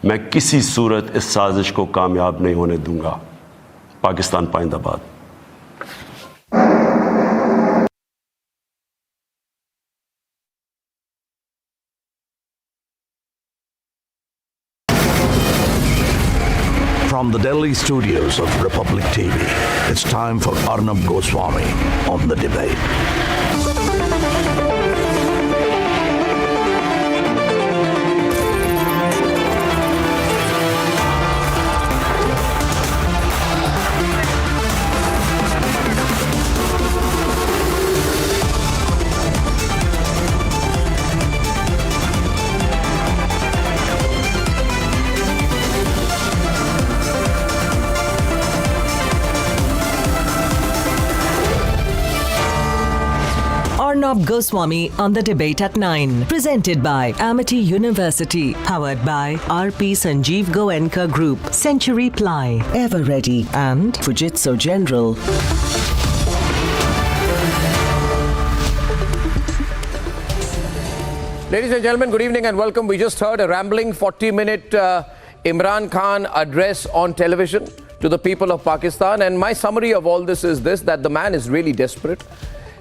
मैं किसी सूरत इस साजिश को कामयाब नहीं होने दूंगा। Pakistan पाइंदाबाद। From the Delhi studios of Republic TV, it's time for Arnab Goswami on The Debate. Arnab Goswami on The Debate at 9. Presented by Amity University. Powered by RP Sanjeev Goenka Group. Century Ply. Ever Ready. And Fujitsu General. Ladies and gentlemen, good evening and welcome. We just heard a rambling 40-minute Imran Khan address on television to the people of Pakistan. And my summary of all this is this, that the man is really desperate.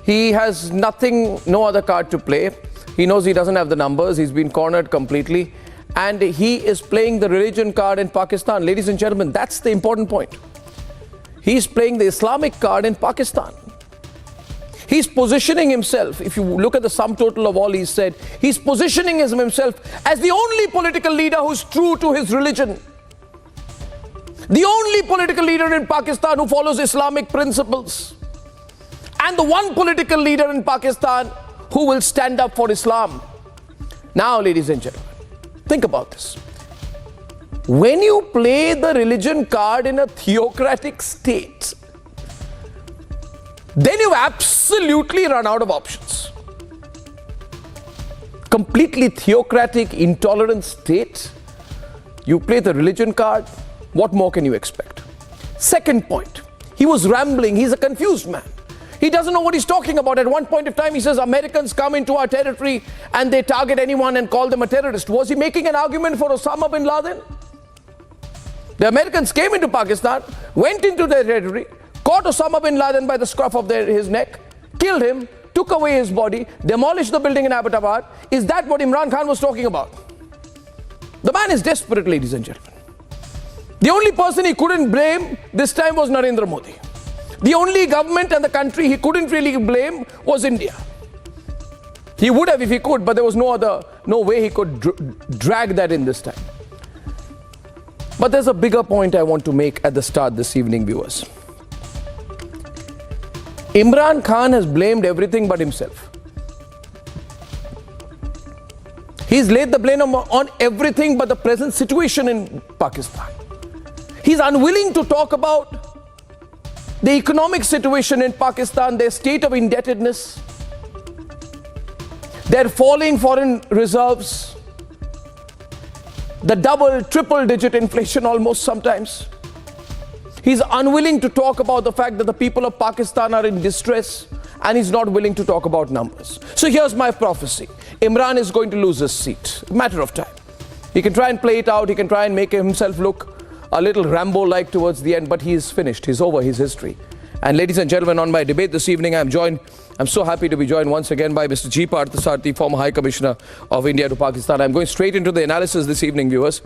He has nothing, no other card to play. He knows he doesn't have the numbers. He's been cornered completely. And he is playing the religion card in Pakistan. Ladies and gentlemen, that's the important point. He's playing the Islamic card in Pakistan. He's positioning himself, if you look at the sum total of all he's said, he's positioning himself as the only political leader who's true to his religion. The only political leader in Pakistan who follows Islamic principles. And the one political leader in Pakistan who will stand up for Islam. Now, ladies and gentlemen, think about this. When you play the religion card in a theocratic state, then you've absolutely run out of options. Completely theocratic, intolerant state. You play the religion card, what more can you expect? Second point, he was rambling, he's a confused man. He doesn't know what he's talking about. At one point of time, he says, Americans come into our territory and they target anyone and call them a terrorist. Was he making an argument for Osama bin Laden? The Americans came into Pakistan, went into their territory, caught Osama bin Laden by the scruff of his neck, killed him, took away his body, demolished the building in Abbottabad. Is that what Imran Khan was talking about? The man is desperate, ladies and gentlemen. The only person he couldn't blame this time was Narendra Modi. The only government and the country he couldn't really blame was India. He would have if he could, but there was no way he could drag that in this time. But there's a bigger point I want to make at the start this evening, viewers. Imran Khan has blamed everything but himself. He's laid the blame on everything but the present situation in Pakistan. He's unwilling to talk about the economic situation in Pakistan, their state of indebtedness, their falling foreign reserves, the double, triple digit inflation almost sometimes. He's unwilling to talk about the fact that the people of Pakistan are in distress, and he's not willing to talk about numbers. So here's my prophecy. Imran is going to lose his seat. A matter of time. He can try and play it out. He can try and make himself look a little Rambo-like towards the end, but he's finished. He's over his history. And ladies and gentlemen, on my debate this evening, I'm so happy to be joined once again by Mr. G. Parthasarathi, former High Commissioner of India to Pakistan. I'm going straight into the analysis this evening, viewers.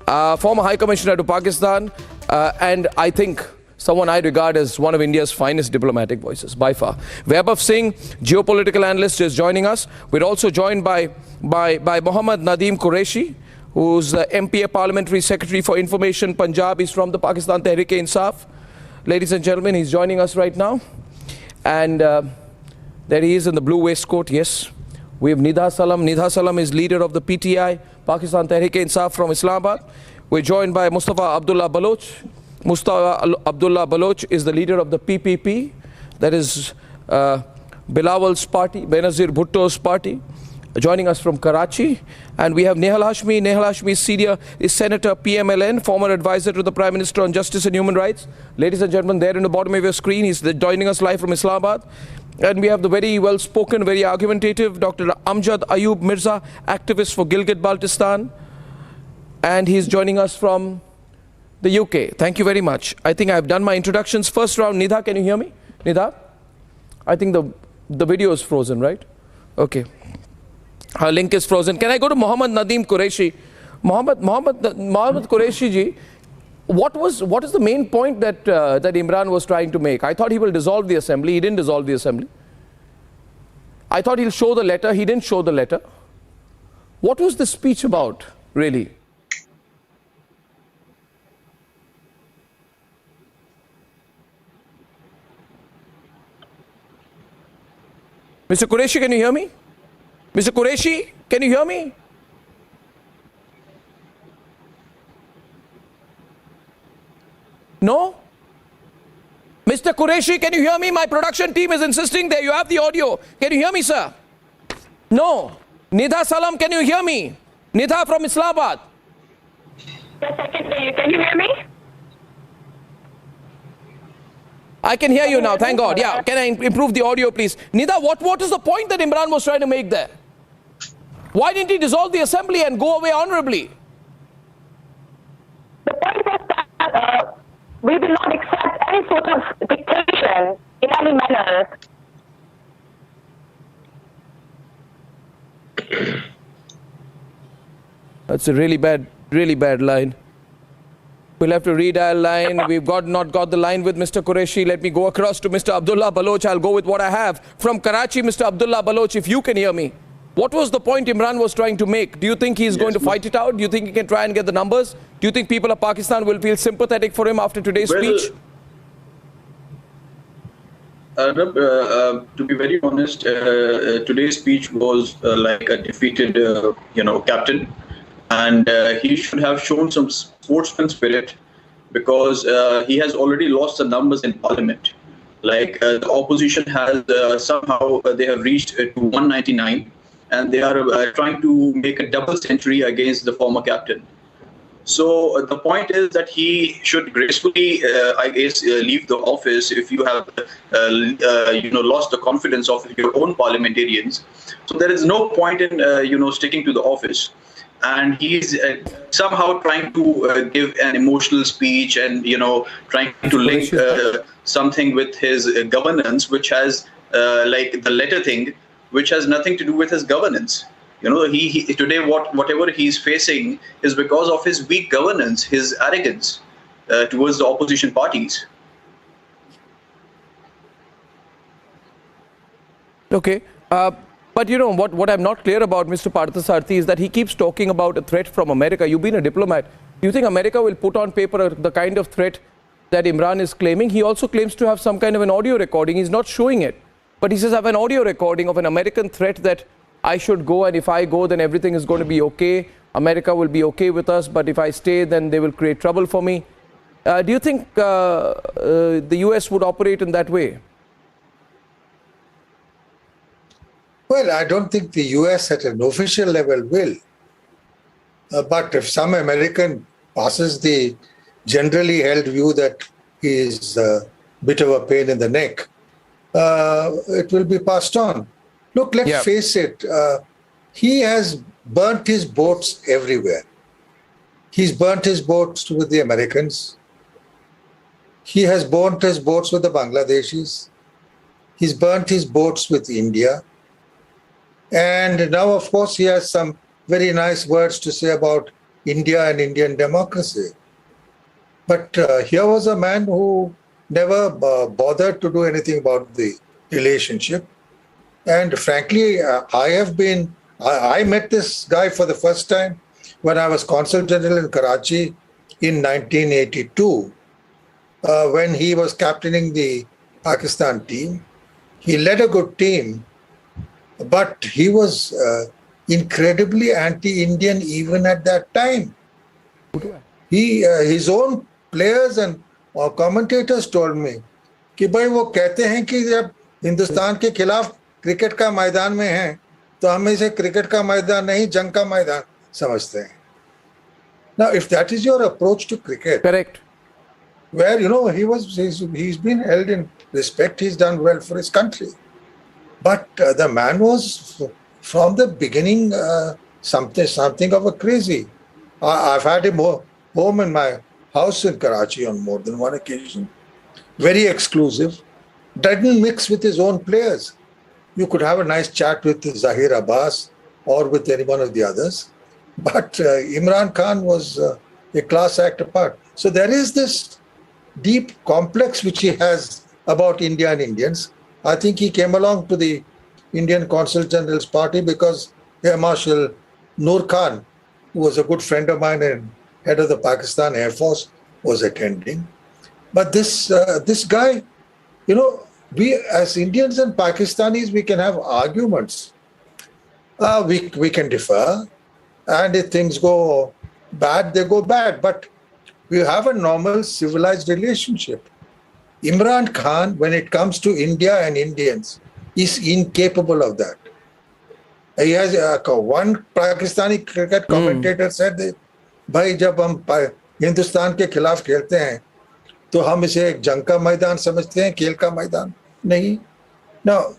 Former High Commissioner to Pakistan, and I think someone I regard as one of India's finest diplomatic voices, by far. Vaibhav Singh, geopolitical analyst, is joining us. We're also joined by Mohammad Nadeem Qureshi, who's MPA Parliamentary Secretary for Information, Punjab. He's from the Pakistan Tehreek-e-Insaf. Ladies and gentlemen, he's joining us right now. And there he is in the blue waistcoat, yes. We have Nidha Salam. Nidha Salam is leader of the PTI, Pakistan Tehreek-e-Insaf from Islamabad. We're joined by Mustafa Abdullah Baloch. Mustafa Abdullah Baloch is the leader of the PPP, that is Bilawal's party, Benazir Bhutto's party, joining us from Karachi. And we have Nehal Hashmi. Nehal Hashmi is Senator PMLN, former advisor to the Prime Minister on Justice and Human Rights. Ladies and gentlemen, there in the bottom of your screen, he's joining us live from Islamabad. And we have the very well-spoken, very argumentative Dr. Amjad Ayub Mirza, activist for Gilgit-Baltistan. and he's joining us from the UK. Thank you very much. I think I've done my introductions. First round, Nidha, can you hear me? Nidha? I think the video is frozen, right? Okay. Her link is frozen. Can I go to Mohammad Nadeem Qureshi? Mohammad Qureshi ji, what is the main point that that Imran was trying to make? I thought he will dissolve the assembly. He didn't dissolve the assembly. I thought he'll show the letter. He didn't show the letter. What was the speech about, really? Mr. Qureshi, can you hear me? Mr. Qureshi, can you hear me? No? Mr. Qureshi, can you hear me? My production team is insisting there. You have the audio. Can you hear me, sir? No. Nidha Salam, can you hear me? Nidha from Islamabad. Yes, I can hear you. Can you hear me? I can hear you now, thank God. Yeah, can I improve the audio, please? Nidha, what is the point that Imran was trying to make there? Why didn't he dissolve the assembly and go away honorably? The point was that we will not accept any sort of dictation in any manner. That's a really bad line. We'll have to redial line. We've not got the line with Mr. Qureshi. Let me go across to Mr. Abdullah Baloch. I'll go with what I have. From Karachi, Mr. Abdullah Baloch, if you can hear me. What was the point Imran was trying to make? Do you think he's going to fight it out? Do you think he can try and get the numbers? Do you think people of Pakistan will feel sympathetic for him after today's speech? To be very honest, today's speech was like a defeated, captain. And he should have shown some sportsman spirit, because he has already lost the numbers in parliament. Like the opposition has somehow they have reached to 199, and they are trying to make a double century against the former captain. So the point is that he should gracefully, leave the office if you have, lost the confidence of your own parliamentarians. So there is no point in, sticking to the office. And he's somehow trying to give an emotional speech and, trying to link something with his governance, which has, like the letter thing, which has nothing to do with his governance. He today whatever he's facing is because of his weak governance, his arrogance towards the opposition parties. Okay. But what I'm not clear about, Mr. Parthasarthi, is that he keeps talking about a threat from America. You've been a diplomat. Do you think America will put on paper the kind of threat that Imran is claiming? He also claims to have some kind of an audio recording. He's not showing it. But he says, I have an audio recording of an American threat that I should go, and if I go, then everything is going to be okay. America will be okay with us, but if I stay, then they will create trouble for me. Do you think the US would operate in that way? Well, I don't think the US at an official level will. But if some American passes the generally held view that he is a bit of a pain in the neck, it will be passed on. Look, let's face it, he has burnt his boats everywhere. He's burnt his boats with the Americans. He has burnt his boats with the Bangladeshis. He's burnt his boats with India. And now, of course, he has some very nice words to say about India and Indian democracy. But here was a man who never bothered to do anything about the relationship. And frankly, I met this guy for the first time when I was Consul General in Karachi in 1982, when he was captaining the Pakistan team. He led a good team, but he was incredibly anti-Indian even at that time. His own players and commentators told me कि भाई वो कहते हैं कि जब हिंदुस्तान के खिलाफ cricket का मैदान में हैं तो हम इसे क्रिकेट का मैदान नहीं जंग का मैदान समझते हैं. Now, if that is your approach to cricket, correct, where he's been held in respect, he's done well for his country, but the man was from the beginning something of a crazy. I've had him home in my house in Karachi on more than one occasion. Very exclusive. Doesn't mix with his own players. You could have a nice chat with Zahir Abbas or with any one of the others. But Imran Khan was a class act apart. So there is this deep complex which he has about India and Indians. I think he came along to the Indian Consul General's party because Air Marshal Noor Khan, who was a good friend of mine and head of the Pakistan Air Force, was attending. But this guy, you know, we as Indians and Pakistanis, we can have arguments. We can differ, and if things go bad, they go bad. But we have a normal civilized relationship. Imran Khan, when it comes to India and Indians, is incapable of that. He has one Pakistani cricket commentator said that, भाई जब हम हिंदुस्तान के खिलाफ खेलते हैं तो हम इसे एक जंग का मैदान समझते हैं, खेल का मैदान नहीं. Now,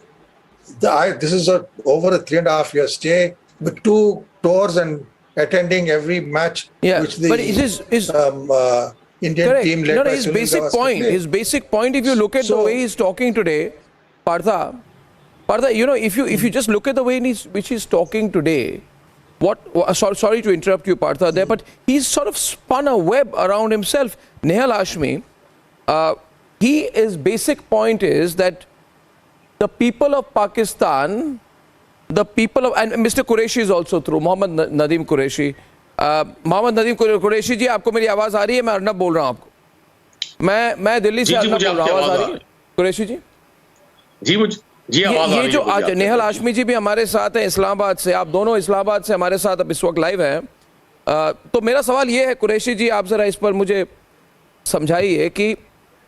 this is over a 3.5 year stay with 2 tours and attending every match which the Indian correct. team led no, by his Sunil basic Gavaskar point, played. his basic point, if you look at the way he's talking today, Partha, you know, if you just look at the way which he's talking today, sorry to interrupt you, Partha, there, but he's sort of spun a web around himself. Nehal Hashmi, his basic point is that the people of Pakistan, and Mr. Qureshi is also through, Mohammad Nadeem Qureshi. Mohammad Nadeem Qureshi जी, आपको मेरी आवाज आ रही है? मैं अर्नब बोल रहा हूँ आपको. मैं दिल्ली से अर्नब बोल रहा हूँ. आवाज आ रही है कुरैशी जी? जी आवाज आ रही है. ये जो आज नेहल हाशमी जी भी हमारे साथ हैं इस्लामाबाद से, आप दोनों इस्लामाबाद से हमारे साथ अब इस वक्त लाइव हैं. तो मेरा सवाल ये है कुरैशी जी, आप जरा इस पर मुझे समझाइए कि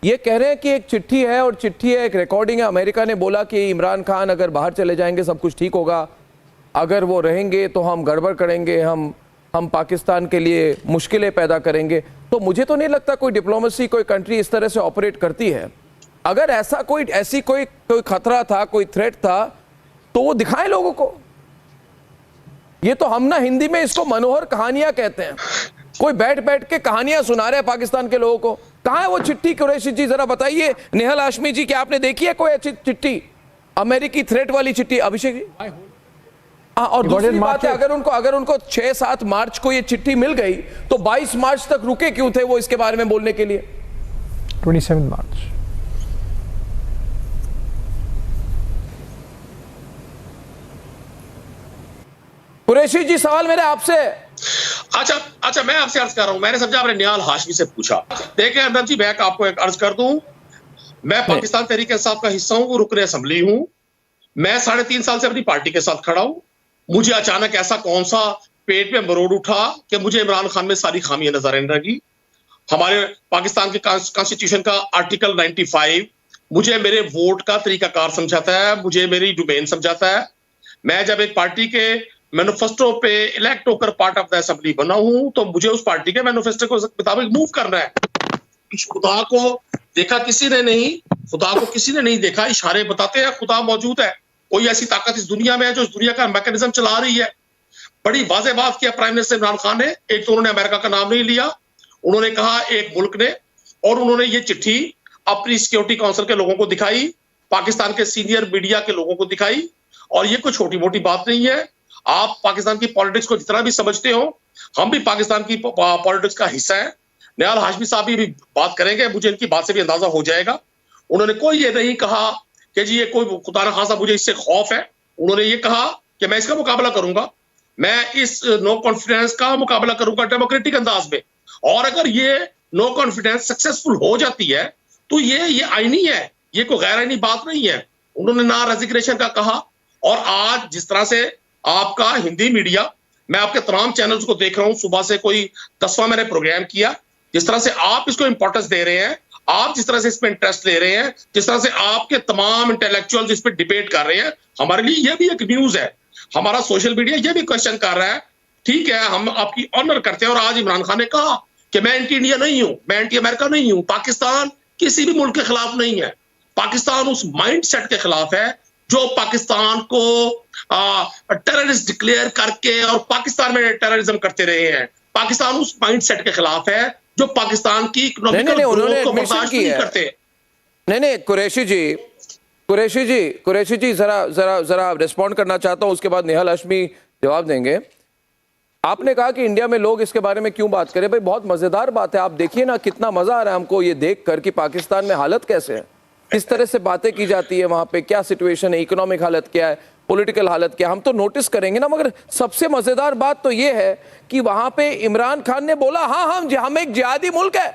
ये कह रहे हैं कि एक चिट्ठी है और चिट्ठी है, एक रिकॉर्डिंग है. अमेरिका ने बोला कि इमरान खान अगर बाहर चले जाएंगे सब कुछ ठीक होगा, अगर वो रहेंगे तो हम गड़बड़ करेंगे, हम पाकिस्तान के लिए मुश्किलें पैदा करेंगे. तो मुझे तो नहीं लगता कोई डिप्लोमेसी, कोई कंट्री इस तरह से ऑपरेट करती है. अगर ऐसा कोई खतरा था, कोई थ्रेट था, तो वो दिखाएं लोगों को. ये तो हम ना हिंदी में इसको मनोहर कहानियां कहते हैं. कोई बैठ के कहानियां सुना रहे हैं पाकिस्तान के लोगों को. कहां है वो चिट्ठी कुरैशी जी, जरा बताइए. नेहल हाशमी जी, क्या आपने देखी है कोई अच्छी चिट्ठी, अमेरिकी थ्रेट वाली चिट्ठी? अभिषेक जी. और दूसरी बात है, अगर उनको 6-7 मार्च को ये चिट्ठी मिल गई तो 22 मार्च तक रुके क्यों थे वो इसके बारे में बोलने के लिए? 27 मार्च. कुरैशी जी, सवाल मेरे आपसे. अच्छा मैं आपसे अर्ज कर रहा हूं. मैंने समझा आपने निहाल हाशमी से पूछा. देखिए अर्नब जी, मैं आपको एक अर्ज कर दूं. मैं पाकिस्तान तहरीक इंसाफ का हिस्सा हूं, रुकने असेंबली हूं. मैं 3.5 साल से अपनी पार्टी के साथ खड़ा हूं. मुझे अचानक ऐसा कौन सा पेट में मरोड़ उठा कि मुझे इमरान खान में सारी खामियां नजर आने लगी. हमारे पाकिस्तान के कॉन्स्टिट्यूशन का आर्टिकल 95 मुझे मेरे वोट का तरीकाकार समझाता है, मुझे मेरी डोमेन समझाता है. मैं जब एक पार्टी के मैनिफेस्टो पे इलेक्ट होकर पार्ट ऑफ द असेंबली बना हूं तो मुझे उस पार्टी के मैनिफेस्टो के मुताबिक मूव करना है. खुदा को देखा किसी ने नहीं, खुदा को किसी ने नहीं देखा. इशारे बताते हैं खुदा मौजूद है. कोई ऐसी ताकत इस दुनिया में है जो इस दुनिया का मैकेनिज्म चला रही है. बड़ी वाज़ेह बात किया प्राइम मिनिस्टर इमरान खान ने. एक तो उन्होंने अमेरिका का नाम नहीं लिया, उन्होंने कहा एक मुल्क ने, और उन्होंने ये चिट्ठी अपनी सिक्योरिटी काउंसिल के लोगों को दिखाई, पाकिस्तान के सीनियर मीडिया के लोगों को दिखाई. और ये कोई छोटी मोटी बात नहीं है. आप पाकिस्तान की पॉलिटिक्स को जितना भी समझते हो, हम भी पाकिस्तान की पॉलिटिक्स का हिस्सा है. निहाल हाशमी साहब भी बात करेंगे, मुझे इनकी बात से भी अंदाजा हो जाएगा. उन्होंने कोई ये नहीं कहा कि जी ये कोई खुदा न खासा मुझे इससे खौफ है. उन्होंने ये कहा कि मैं इसका मुकाबला करूंगा, मैं इस नो कॉन्फिडेंस का मुकाबला करूंगा डेमोक्रेटिक अंदाज में. और अगर ये नो कॉन्फिडेंस सक्सेसफुल हो जाती है तो ये आईनी है, ये कोई गैर आईनी बात नहीं है. उन्होंने ना रेजिग्नेशन का कहा. और आज जिस तरह से आपका हिंदी मीडिया, मैं आपके तमाम चैनल्स को देख रहा हूं, सुबह से कोई 10वां मैंने प्रोग्राम किया, जिस तरह से आप इसको इंपॉर्टेंस दे रहे हैं, आप जिस तरह से इसमें इंटरेस्ट ले रहे हैं, जिस तरह से आपके तमाम इंटेलेक्चुअल्स इस पर डिबेट कर रहे हैं, हमारे लिए यह भी एक न्यूज है. हमारा सोशल मीडिया यह भी क्वेश्चन कर रहा है. ठीक है, हम आपकी ऑनर करते हैं. और आज इमरान खान ने कहा कि मैं एंटी इंडिया नहीं हूं, मैं एंटी अमेरिका नहीं हूं. पाकिस्तान किसी भी मुल्क के खिलाफ नहीं है. पाकिस्तान उस माइंड सेट के खिलाफ है जो पाकिस्तान को टेररिस्ट डिक्लेयर करके और पाकिस्तान में टेररिज्म करते रहे हैं. पाकिस्तान उस माइंड सेट के खिलाफ है जो पाकिस्तान की इकोनॉमिकल ग्रोथ को बर्दाश्त नहीं करते। नहीं कुरैशी जी जरा रिस्पॉन्ड करना चाहता हूं, उसके बाद निहाल हाशमी जवाब देंगे। आपने कहा कि इंडिया में लोग इसके बारे में क्यों बात करें। भाई बहुत मजेदार बात है, आप देखिए ना कितना मजा आ रहा है हमको ये देखकर कि पाकिस्तान में हालत कैसे है, किस तरह से बातें की जाती है, वहां पे क्या सिचुएशन है, इकोनॉमिक हालत क्या है, पॉलिटिकल हालत क्या, हम तो नोटिस करेंगे ना। मगर सबसे मजेदार बात तो ये है कि वहां पे इमरान खान ने बोला हाँ हम एक जिहादी मुल्क है।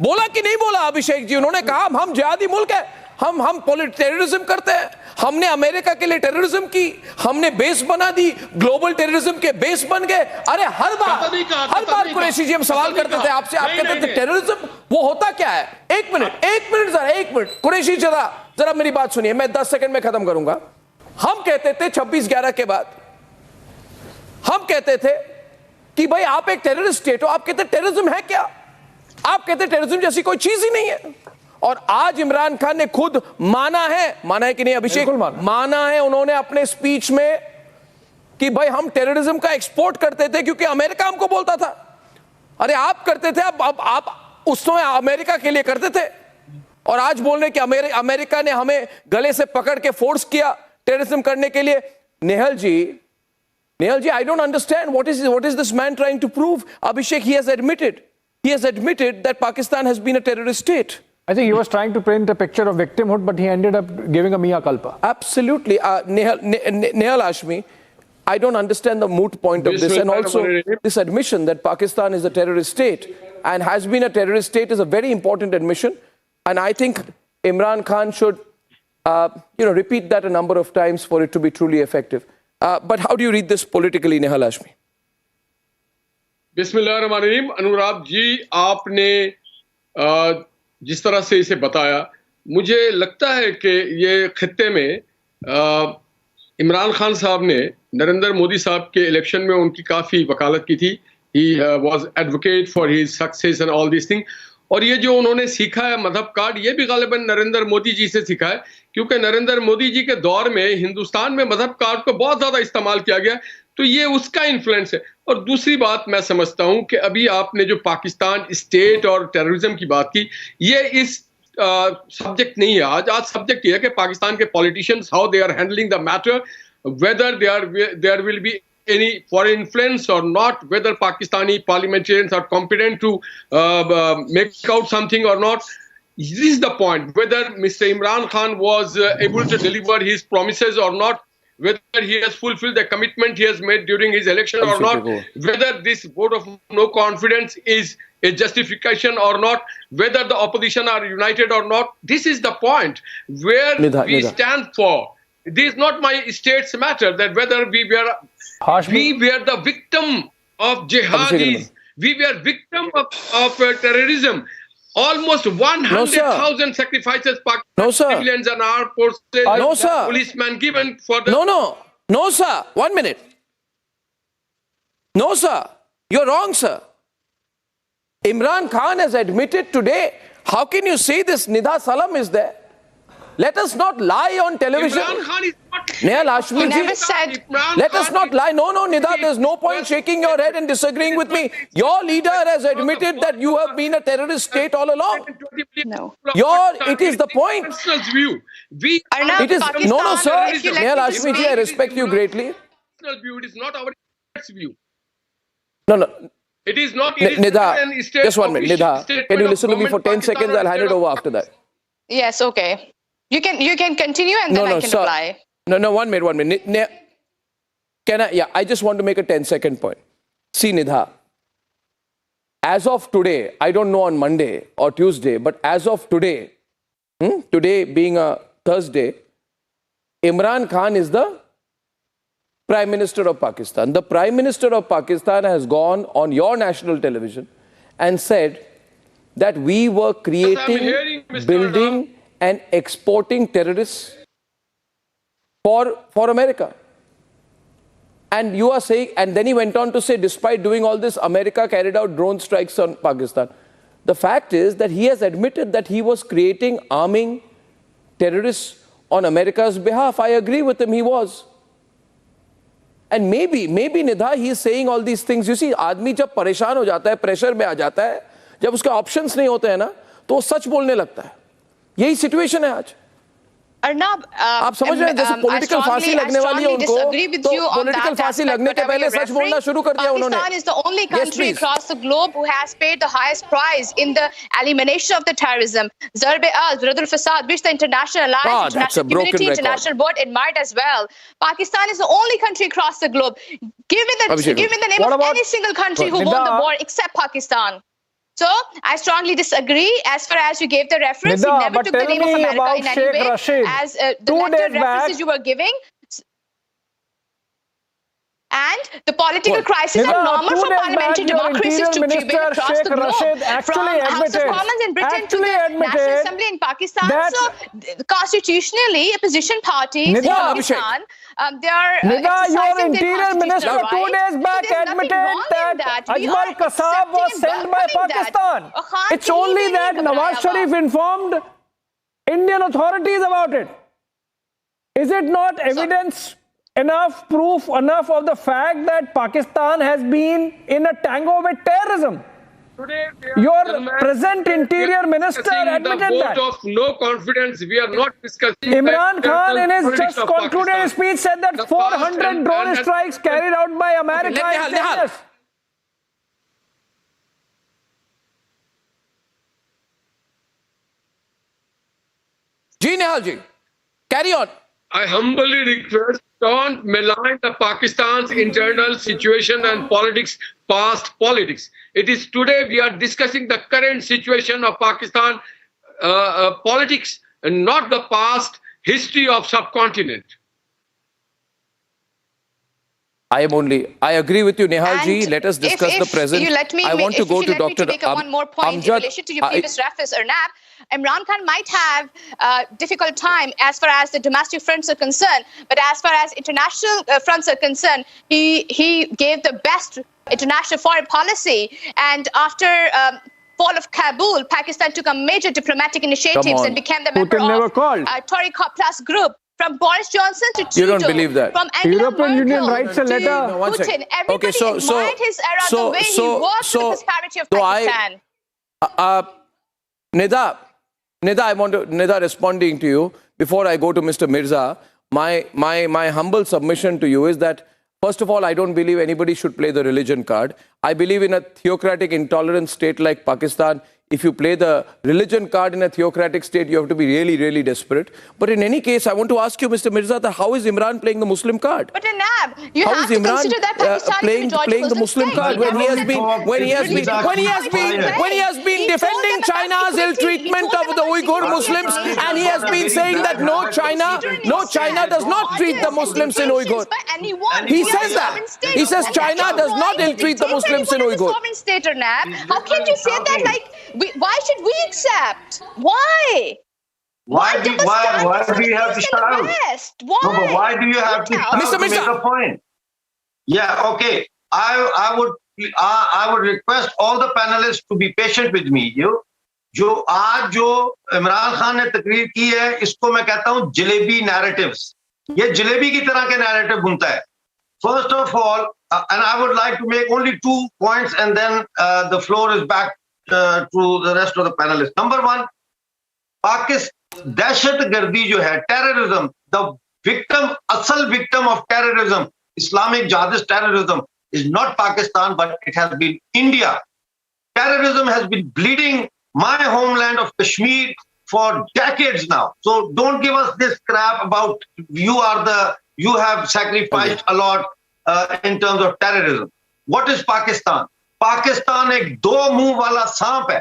बोला कि नहीं बोला अभिषेक जी? उन्होंने कहा हम जिहादी मुल्क है, हम टेररिज्म करते हैं, हमने अमेरिका के लिए टेररिज्म की, हमने बेस बना दी, ग्लोबल टेररिज्म के बेस बन गए। अरे हर बार कुरैशी जी हम सवाल करते थे आपसे, आप कहते थे टेररिज्म वो होता क्या है? एक मिनट कुरैशी जरा मेरी बात सुनिए, मैं 10 सेकंड में खत्म करूंगा। हम कहते थे 26/11 के बाद हम कहते थे कि भाई आप एक टेररिस्ट स्टेट हो, आप कहते टेररिज्म है क्या? आप कहते टेररिज्म जैसी कोई चीज ही नहीं है। और आज इमरान खान ने खुद माना है कि नहीं अभिषेक? माना है उन्होंने अपने स्पीच में कि भाई हम टेररिज्म का एक्सपोर्ट करते थे क्योंकि अमेरिका हमको बोलता था। अरे आप करते थे, अब आप उस समय अमेरिका के लिए करते थे और आज बोल रहे कि अमेरिका ने हमें गले से पकड़ के फोर्स किया टेररिज्म करने के लिए। नेहल जी, I don't understand what is this man trying to prove? Abhishek, he has admitted that Pakistan has been a terrorist state. I think he was trying to paint a picture of victimhood, but he ended up giving a mea culpa. Absolutely. Nehal Hashmi, I don't understand the moot point of this. And also, this admission that Pakistan is a terrorist state and has been a terrorist state is a very important admission. And I think Imran Khan should, repeat that a number of times for it to be truly effective. But how do you read this politically, Nehal Hashmi? बिस्मिल्लाहिर्रहमानिर्रहीम। अनुराग जी, आपने जिस तरह से इसे बताया, मुझे लगता है कि ये खित्ते में इमरान खान साहब ने नरेंद्र मोदी साहब के इलेक्शन में उनकी काफ़ी वकालत की थी। He was advocate for his success and all this thing. और ये जो उन्होंने सीखा है मजहब कार्ड, ये भी गालिबन नरेंद्र मोदी जी से सीखा है, क्योंकि नरेंद्र मोदी जी के दौर में हिंदुस्तान में मजहब कार्ड को बहुत ज़्यादा इस्तेमाल किया गया, तो ये उसका इन्फ्लुएंस है। और दूसरी बात मैं समझता हूं कि अभी आपने जो पाकिस्तान स्टेट और टेररिज्म की बात की, ये इस सब्जेक्ट नहीं है। आज सब्जेक्ट ये है कि पाकिस्तान के politicians how they are handling the matter, whether there will be any foreign influence or not, whether Pakistani parliamentarians are competent to make out something or not. This is the point. Whether Mr. Imran Khan was able to deliver his promises or not, whether he has fulfilled the commitment he has made during his election or not, whether this vote of no confidence is a justification or not, whether the opposition are united or not. This is the point where we stand for. This is not my state's matter, that whether we were the victim of jihadis, we were victim of terrorism. Almost 100,000 sacrifices Pakistan civilians and our forces, policemen given for the... No, sir. 1 minute. No, sir. You're wrong, sir. Imran Khan has admitted today. How can you say this? Nida Salam is there. Let us not lie on television. Imran Khan is not... Nehal Hashmi ji, let us not lie. No, Nida, there's no point shaking your head and disagreeing with me. Your leader has admitted that you have been a terrorist state all along. No. It is the point. View. Arnab, It is no, sir. Nehal Hashmi ji, I respect you greatly. View. It is not our view. No. It is not. Nida, just 1 minute. Nida, can you listen to me for 10 seconds? I'll hand it over after that. Yes, okay. You can continue and then I can reply. No, 1 minute. Can I? Yeah, I just want to make a 10-second point. See, Nidha, as of today, I don't know on Monday or Tuesday, but as of today, today being a Thursday, Imran Khan is the Prime Minister of Pakistan. The Prime Minister of Pakistan has gone on your national television and said that we were creating, building and exporting terrorists for America. And you are saying, and then he went on to say, despite doing all this, America carried out drone strikes on Pakistan. The fact is that he has admitted that he was creating, arming terrorists on America's behalf. I agree with him, he was. And maybe Nidha, he is saying all these things. You see, आदमी जब परेशान हो जाता है, pressure में आ जाता है, जब उसके ऑप्शंस नहीं होते हैं ना, तो वो सच बोलने लगता है. यही सिचुएशन है आज. Arnab, आप समझ रहे हैं जैसे पॉलिटिकल फांसी लगने वाली है उनको, तो पॉलिटिकल फांसी लगने के पहले सच बोलना शुरू कर दिया उन्होंने. Pakistan is the only country across the globe who has paid the highest price in the elimination of the terrorism. Zarb-e-az, Radul Fasad, which the international alliance, international community, international board admired as well. Pakistan is the only country across the globe. Give me the name of any single country who won the war except Pakistan. So, I strongly disagree as far as you gave the reference. Nidha, you never took the name of America in any way as the letter references you were giving. And the political crisis are normal for parliamentary democracies to prevail across the globe. From House of Commons in Britain to the National Assembly in Pakistan. So, constitutionally, opposition parties in Pakistan, they are your interior minister 2 days back admitted that Ajmal Kasab was sent by Pakistan. It's only that Nawaz Sharif informed Indian authorities about it. Is it not evidence? Enough proof, enough of the fact that Pakistan has been in a tango with terrorism. Today, your present interior minister admitted the that. vote of no confidence. We are not discussing. Imran Khan in his just concluded speech said that 400 drone strikes carried out by America. Ji Nihal ji, carry on. I humbly request, don't malign the Pakistan's internal situation and politics, past politics. It is today we are discussing the current situation of Pakistan politics and not the past history of subcontinent. I agree with you, Nihal ji. Let us discuss the present. I want to go to Dr. One more point in relation to your previous reference, Arnab. Imran Khan might have a difficult time as far as the domestic fronts are concerned, but as far as international fronts are concerned, he gave the best international foreign policy. And after fall of Kabul, Pakistan took a major diplomatic initiatives and became the member of Tariqa Plus group. From Boris Johnson to Trudeau, you don't believe that? From Angela European Merkel Union writes a letter. Putin, everybody admired his era, the way he worked for the prosperity of Pakistan. Nida, I want to, Nida, responding to you, before I go to Mr. Mirza, my humble submission to you is that, first of all, I don't believe anybody should play the religion card. I believe in a theocratic, intolerant state like Pakistan, if you play the religion card in a theocratic state, you have to be really, really desperate. But in any case, I want to ask you, Mr. Mirza, that how is Imran playing the Muslim card? But Arnab, you have to consider that Pakistan playing the Muslim card when he has been defending China's ill treatment of the Uyghur Muslims, and he has been saying that no, China does not treat the Muslims in Uyghur. He says that. He says China does not ill treat the Muslims in Uyghur. Sovereign state, Arnab. How can you say that? Like, why should we accept? Why? Why do you have to shout? Why? No, but why do you have to shout to make a point? Yeah, okay. I would request all the panelists to be patient with me. जो इमरान खान ने तकरीर की है, इसको मैं कहता हूँ jalebi narratives. ये जलेबी की तरह के narrative बनता है. First of all, and I would like to make only 2 points, and then the floor is back to the rest of the panelists. Number one, Pakistan dahshatgardi jo hai, terrorism, the asal victim of terrorism, Islamic jihadist terrorism, is not Pakistan, but it has been India. Terrorism has been bleeding my homeland of Kashmir for decades now. So don't give us this crap about you have sacrificed a lot in terms of terrorism. What is Pakistan? Pakistan एक दो मुंह वाला सांप है.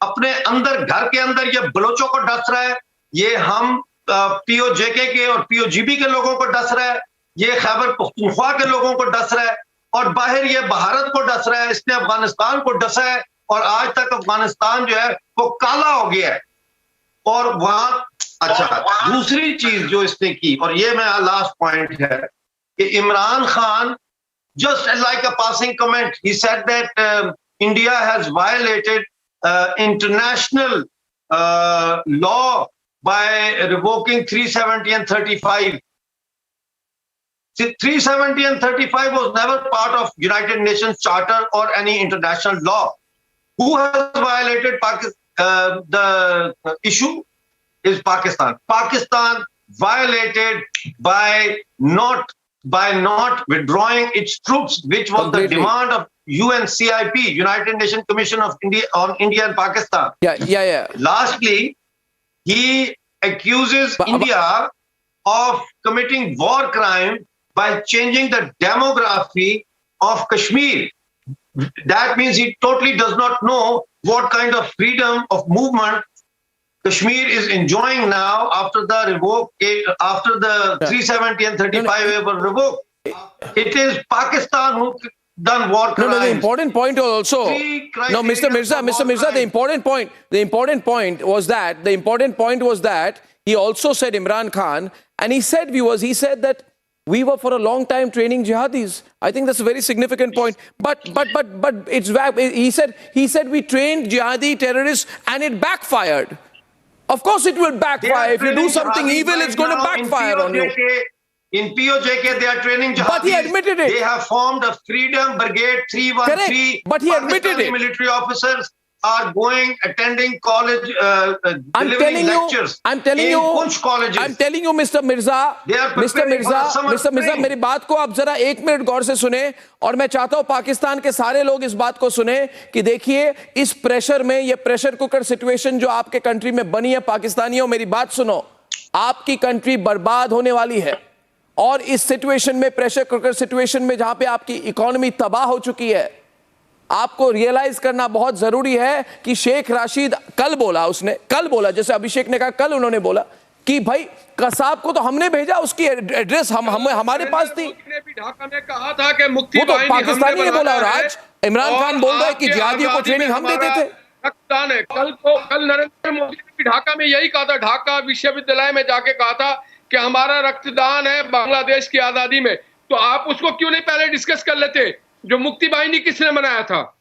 अपने अंदर, घर के अंदर ये बलोचों को डस रहा है, ये हम पीओजेके के और पीओजीबी के लोगों को डस रहा है, ये खैबर पख्तूनख्वा के लोगों को डस रहा है, और बाहर ये भारत को डस रहा है. इसने अफगानिस्तान को डसा है, और आज तक अफगानिस्तान जो है वो काला हो गया है. और वहां दूसरी चीज जो इसने की, और ये मेरा लास्ट पॉइंट है, कि Imran Khan, just like a passing comment, he said that India has violated international law by revoking 370 and 35. 370 and 35 was never part of United Nations Charter or any international law. Who has violated the issue is Pakistan. Pakistan violated by not withdrawing its troops, which was the demand of UNCIP, United Nations Commission of India on India and Pakistan. Yeah. Lastly, he accuses India of committing war crime by changing the demography of Kashmir. That means he totally does not know what kind of freedom of movement Kashmir is enjoying now after the 370 and 35 were revoked. It is Pakistan who done war crimes. No, the important point also. No, Mr. Mirza, the important point was that he also said, Imran Khan, and he said that we were for a long time training jihadis. I think that's a very significant point. But he said we trained jihadi terrorists and it backfired. Of course it will backfire. If you do something evil, it's going to backfire on you. In POJK, they are training jihadis. But he admitted it. They have formed a Freedom Brigade 313. Correct. But he admitted it. Military officers are attending college, delivering lectures. I'm telling you, Mr. Mirza, मेरी बात को आप जरा 1 minute गौर से सुने और मैं चाहता हूं पाकिस्तान के सारे लोग इस बात को सुने कि देखिए इस प्रेशर में, ये प्रेशर कुकर सिचुएशन जो आपके कंट्री में बनी है, पाकिस्तानियों मेरी बात सुनो, आपकी कंट्री बर्बाद होने वाली है और इस सिचुएशन में, प्रेशर कुकर सिचुएशन में जहां पे आपकी इकोनॉमी तबाह हो चुकी है, आपको रियलाइज करना बहुत जरूरी है कि शेख राशिद कल बोला जैसे अभिषेक ने कहा, कल उन्होंने बोला कि भाई कसाब को तो हमने भेजा, उसकी एड्रेस हमारे पास थी। ढाका में कहा था कि मुक्ति बाहिनी पाकिस्तानी ने बोला और आज इमरान खान बोल रहे हैं कि जिहादियों को ट्रेनिंग हम देते थे। रक्तदान है। कल नरेंद्र मोदी ने भी ढाका में यही कहा था, ढाका विश्वविद्यालय में जाके कहा था कि हमारा रक्तदान है बांग्लादेश की आजादी में। तो आप उसको क्यों नहीं पहले डिस्कस कर लेते? जो मुक्ति बाहिनी किसने बनाया था?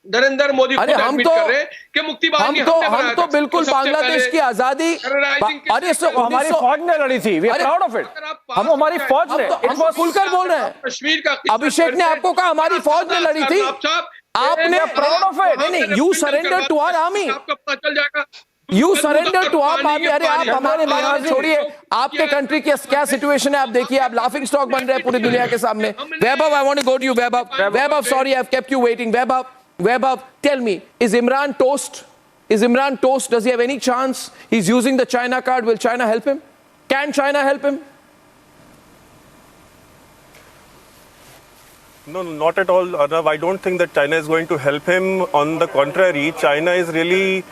नरेंद्र मोदी खुद एडमिट कर रहे हैं कि मुक्ति बाहिनी हमने बनाया था। तो बिल्कुल बांग्लादेश की आजादी, अरे हमारी फौज ने लड़ी थी, we are proud of it, हम हमारी फौज ने, हम खुलकर बोल रहे हैं। कश्मीर का अभिषेक ने आपको कहा हमारी फौज ने लड़ी थी, आपने प्राउड ऑफ इट, नहीं, you surrender to our army, आपको पता चल जाएगा, you surrender to our army. अरे आप हमारे बारे छोड़िए, आपके कंट्री की क्या सिचुएशन है आप देखिए, आप लाफिंग स्टॉक बन रहे हैं पूरी दुनिया के सामने। Vaibhav, I want to go to you Vaibhav, sorry I have kept you waiting. Vaibhav, tell me, is Imran toast? Does he have any chance? He's using the China card. Will China help him? Can China help him? No, not at all, Arnab. I don't think that China is going to help him. On the contrary, China is really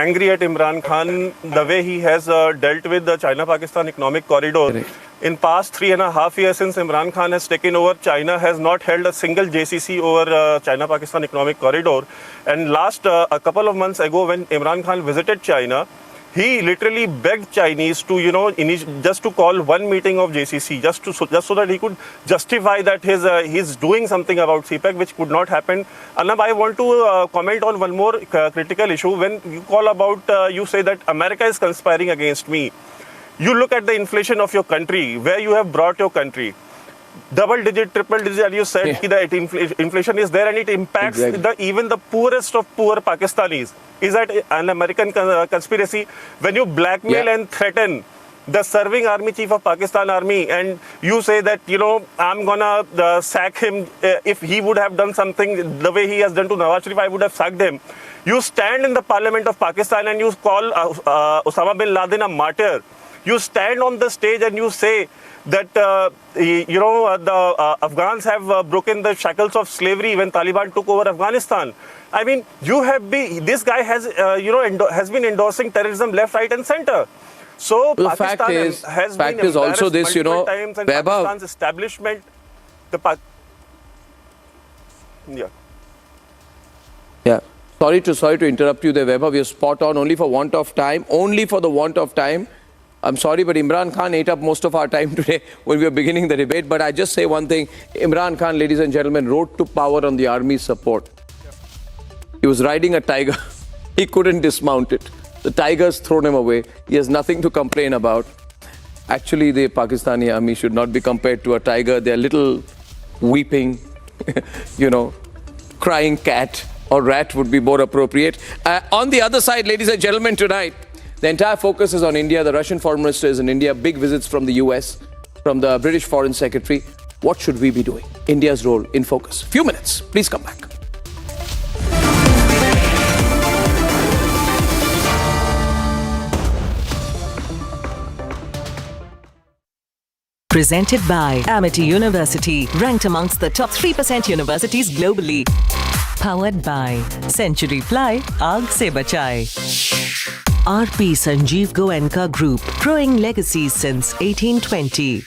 angry at Imran Khan, the way he has dealt with the China-Pakistan economic corridor. Correct. In past 3.5 years since Imran Khan has taken over, China has not held a single JCC over China-Pakistan economic corridor. And last a couple of months ago, when Imran Khan visited China, he literally begged Chinese to, just to call one meeting of JCC, just so that he could justify that he's doing something about CPEC, which could not happen. Arnab, I want to comment on one more critical issue. When you call about, you say that America is conspiring against me. You look at the inflation of your country, where you have brought your country. Double digit, triple digit, and you said that inflation is there and it impacts even the poorest of poor Pakistanis. Is that an American conspiracy? When you blackmail and threaten the serving army chief of Pakistan army and you say that, I'm gonna sack him if he would have done something the way he has done to Nawaz Sharif, I would have sacked him. You stand in the parliament of Pakistan and you call Osama bin Laden a martyr. You stand on the stage and you say that, the Afghans have broken the shackles of slavery when Taliban took over Afghanistan. I mean, this guy has, has been endorsing terrorism left, right and center. So the Pakistan has been is also this, times and Pakistan's establishment, Sorry to interrupt you there, Vaibhav. You're spot on, only for want of time. I'm sorry, but Imran Khan ate up most of our time today when we were beginning the debate. But I just say one thing. Imran Khan, ladies and gentlemen, rode to power on the army's support. He was riding a tiger. He couldn't dismount it. The tiger's thrown him away. He has nothing to complain about. Actually, the Pakistani army should not be compared to a tiger. They're little weeping, crying cat or rat would be more appropriate. On the other side, ladies and gentlemen, tonight, the entire focus is on India. The Russian foreign minister is in India. Big visits from the US, from the British foreign secretary. What should we be doing? India's role in focus. Few minutes. Please come back. Presented by Amity University, ranked amongst the top 3% universities globally. Powered by Century Ply, Aag Se Bachai. RP Sanjeev Goenka Group, growing legacies since 1820.